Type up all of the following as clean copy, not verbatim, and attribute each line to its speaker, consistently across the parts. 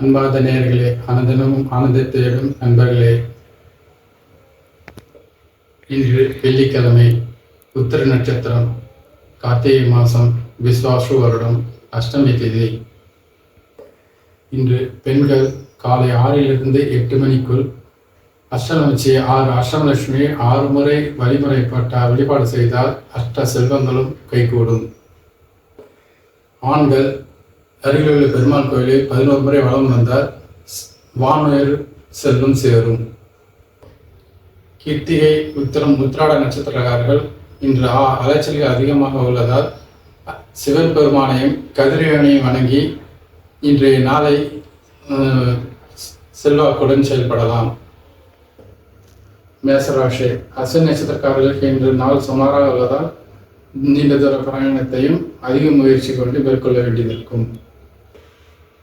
Speaker 1: அன்பார்ந்த நேயர்களே, அனந்தனமும் ஆனந்தத்தையும் நண்பர்களே, இன்று வெள்ளிக்கிழமை, உத்திர நட்சத்திரம், கார்த்திகை மாதம், விஸ்வாசு வருடம், அஷ்டமி தேதி. இன்று பெண்கள் காலை 6 to 8 மணிக்குள் அஷ்டமி 6 அஷ்டமலட்சுமியை 6 முறை வழிபாடு செய்தால் அஷ்ட செல்வங்களும் கைகூடும். ஆண்கள் அருகிலுள்ள பெருமாள் கோயிலில் 11 முறை வலம் வந்தால் வானுயர் செல்வம் சேரும். கிருத்திகை, உத்திரம், உத்திராட நட்சத்திரக்காரர்கள் இன்று அலைச்சல்கள் அதிகமாக உள்ளதால் சிவன் பெருமானையும் கதிரவனையும் வணங்கி இன்றைய நாளை செல்வாக்குடன் செயல்படலாம். மேசராசி, அஸ்வினி நட்சத்திரக்காரர்களுக்கு இன்று நாள் சுமாராக உள்ளதால் நீண்ட தூர பிரயாணத்தையும் அதிக முயற்சி கொண்டு மேற்கொள்ள வேண்டியிருக்கும்.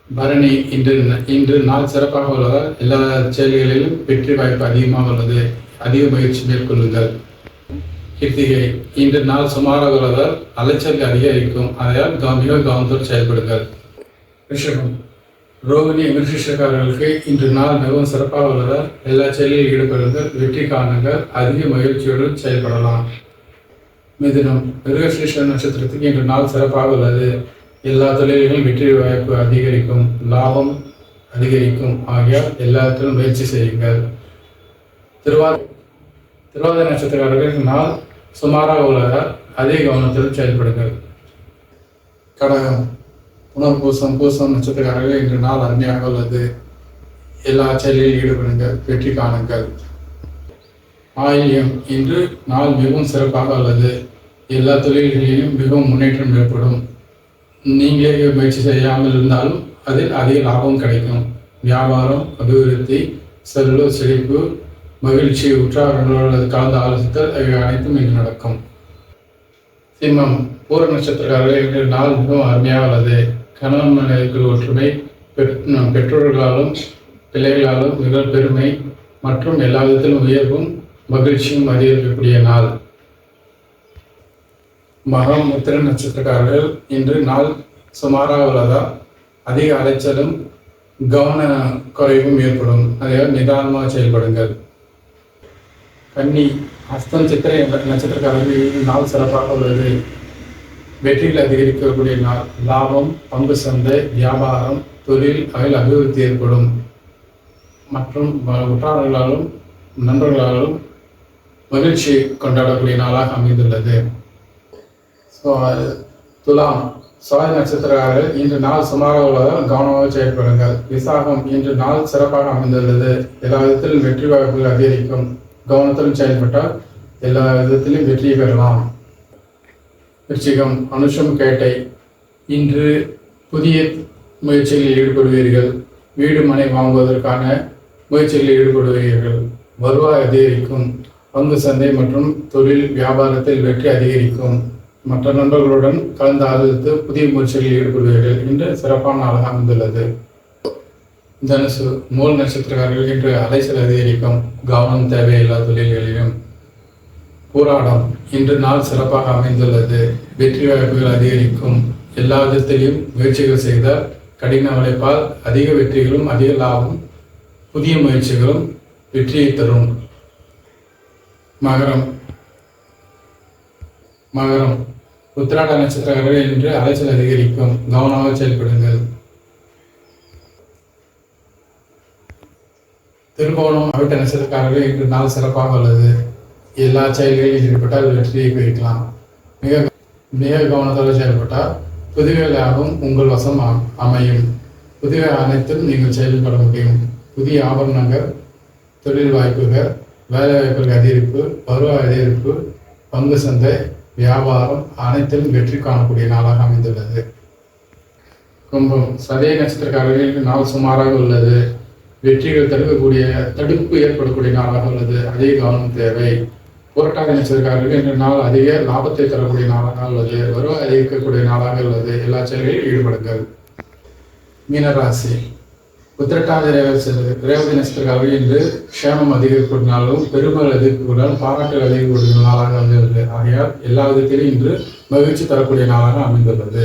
Speaker 1: பரணி, இன்று நாள் சிறப்பாக உள்ளதால் எல்லா செயல்களிலும் வெற்றி வாய்ப்பு அதிகமாக உள்ளது. அதிக முயற்சி மேற்கொள்ளுங்கள். கிருத்திகை, இன்று நாள் சுமாராக உள்ளதால் அலைச்சல் அதிகரிக்கும். அதையால் மிக கவனத்தோடு செயல்படுங்கள். ரிஷபம், ரோகிணி, மிருகக்காரர்களுக்கு இன்று நாள் மிகவும் சிறப்பாக உள்ளதால் எல்லா செயலில் ஈடுபடுங்கள். வெற்றி காணுங்கள். அதிக மகிழ்ச்சியுடன் செயல்படலாம். மிதுனம், மிருகசீஷ நட்சத்திரத்துக்கு இன்று நாள் சிறப்பாக உள்ளது. எல்லா தொழில்களிலும் வெற்றி வாய்ப்பு அதிகரிக்கும். லாபம் அதிகரிக்கும். ஆகியால் எல்லாத்திலும் முயற்சி செய்யுங்கள். திருவாதிரை நட்சத்திரக்காரர்களுக்கு நாள் சுமாராக உள்ளதால் அதிக கவனத்துடன் செயல்படுங்கள். கடகம், புனர்பூசம், பூசம் நட்சத்திரக்காரர்கள் இன்று நாள் அருமையாக உள்ளது. எல்லா செயலில் ஈடுபடுங்கள். வெற்றி காணுங்கள். ஆயில்யம், இன்று நாள் மிகவும் சிறப்பாக உள்ளது. எல்லா தொழில்களிலும் மிகவும் முன்னேற்றம் ஏற்படும். நீங்களே முயற்சி செய்யாமல் இருந்தாலும் அதில் அதிக லாபம் கிடைக்கும். வியாபாரம் அபிவிருத்தி, செல்வ செழிப்பு, மகிழ்ச்சி, உற்றார்களோடு கலந்து ஆலோசித்தல் இவை அனைத்தும் இன்று நடக்கும். சிம்மம், பூர நட்சத்திரக்காரர்கள் இன்று நாள் மிகவும் அருமையாக உள்ளது. கணவன் மனைவிக்குள் ஒற்றுமை, பெற்றோர்களாலும் பிள்ளைகளாலும் மிக பெருமை மற்றும் எல்லா விதத்திலும் உயர்வும் மகிழ்ச்சியும் அதிகரிக்கக்கூடிய நாள். மகம், உத்திர நட்சத்திரக்காரர்கள் இன்று நாள் சுமாராக உள்ளதால் அதிக அலைச்சலும் கவன குறைவும் ஏற்படும். அதையால் நிதானமாக செயல்படுங்கள். கன்னி, அஸ்தம், சித்திரை நட்சத்திரக்காரர்கள் இன்று நாள் சிறப்பாக உள்ளது. வெற்றியில் அதிகரிக்கக்கூடிய நாள். லாபம், பங்கு சந்தை, வியாபாரம், தொழில் அதில் அபிவிருத்தி ஏற்படும். மற்றும் உற்றார்களாலும் நண்பர்களாலும் மகிழ்ச்சி கொண்டாடக்கூடிய நாளாக அமைந்துள்ளது. துலாம், சுவாதி நட்சத்திரக்காரர்கள் இன்று நாள் சுமாராக உள்ளதால் கவனமாக செயல்படுங்கள். விசாகம், இன்று நாள் சிறப்பாக அமைந்துள்ளது. எல்லா விதத்திலும் வெற்றி வாய்ப்புகள் அதிகரிக்கும். கவனத்துடன் செயல்பட்டால் எல்லா விதத்திலும் வெற்றியை பெறலாம். விருச்சிகம், அனுஷம், கேட்டை இன்று புதிய முயற்சிகளில் ஈடுபடுவீர்கள். வீடு மனை வாங்குவதற்கான முயற்சிகளில் ஈடுபடுவீர்கள். வருவாய் அதிகரிக்கும். பங்கு சந்தை மற்றும் தொழில் வியாபாரத்தில் வெற்றி அதிகரிக்கும். மற்ற நண்பர்களுடன் கலந்து ஆலோசித்து புதிய முயற்சிகளில் ஈடுபடுவீர்கள். இன்று சிறப்பான நாளாக அமைந்துள்ளது. தனுசு, மூல நட்சத்திரக்காரர்கள் இன்று அலைச்சல் அதிகரிக்கும். கவனம் தேவை எல்லா தொழில்களிலும். போராடம், இன்று நாள் சிறப்பாக அமைந்துள்ளது. வெற்றி வாய்ப்புகள் அதிகரிக்கும். எல்லா விதத்திலையும் முயற்சிகள் செய்தால் கடின உழைப்பால் அதிக வெற்றிகளும் அதிக லாபம், புதிய முயற்சிகளும் வெற்றியை தரும். மகரம், உத்திராட நட்சத்திரக்காரர்கள் இன்று அலைச்சல் அதிகரிக்கும். கவனமாக செயல்படுங்கள். திருவோணம், அவிட்ட நட்சத்திரக்காரர்கள் இன்று நாள் சிறப்பாக உள்ளது. எல்லா செயல்களிலும் ஈடுபட்டால் வெற்றியை குறிக்கலாம். மிக கவனத்தோடு செயல்பட்டால் புதிய லாபம் உங்கள் வசம் அமையும். புதிய அனைத்தும் நீங்கள் செயல்பட முடியும். புதிய ஆபரணங்கள், தொழில் வாய்ப்புகள், வேலை வாய்ப்புகள் அதிகரிப்பு, வருவாய் அதிகரிப்பு, பங்கு சந்தை, வியாபாரம் அனைத்திலும் வெற்றி காணக்கூடிய நாளாக அமைந்துள்ளது. கும்பம், சதய நட்சத்திரக்காரர்களுக்கு நாள் சுமாராக உள்ளது. வெற்றிகள் தடுப்பு ஏற்படக்கூடிய நாளாக உள்ளது. அதிக கவனம் தேவை. புரட்டாதி நட்சத்திரக்காரர்களுக்கு இன்று நாள் அதிக லாபத்தை தரக்கூடிய நாளாக உள்ளது. வருவாய் அதிகரிக்கக்கூடிய நாளாக உள்ளது. எல்லா செயல்களிலும் ஈடுபடுங்கள். மீனராசி, உத்திரட்டாதி ரேவதி நட்சத்திரக்காரர்கள் இன்று க்ஷேமம் அதிகரிக்கக்கூடிய நாளும் பெருமல் அதிகரிப்புடன் பாராட்டுகள் அதிகரிக்கக்கூடிய நாளாக அமைந்துள்ளது. ஆகையால் எல்லா விதத்திலும் இன்று மகிழ்ச்சி தரக்கூடிய நாளாக அமைந்துள்ளது.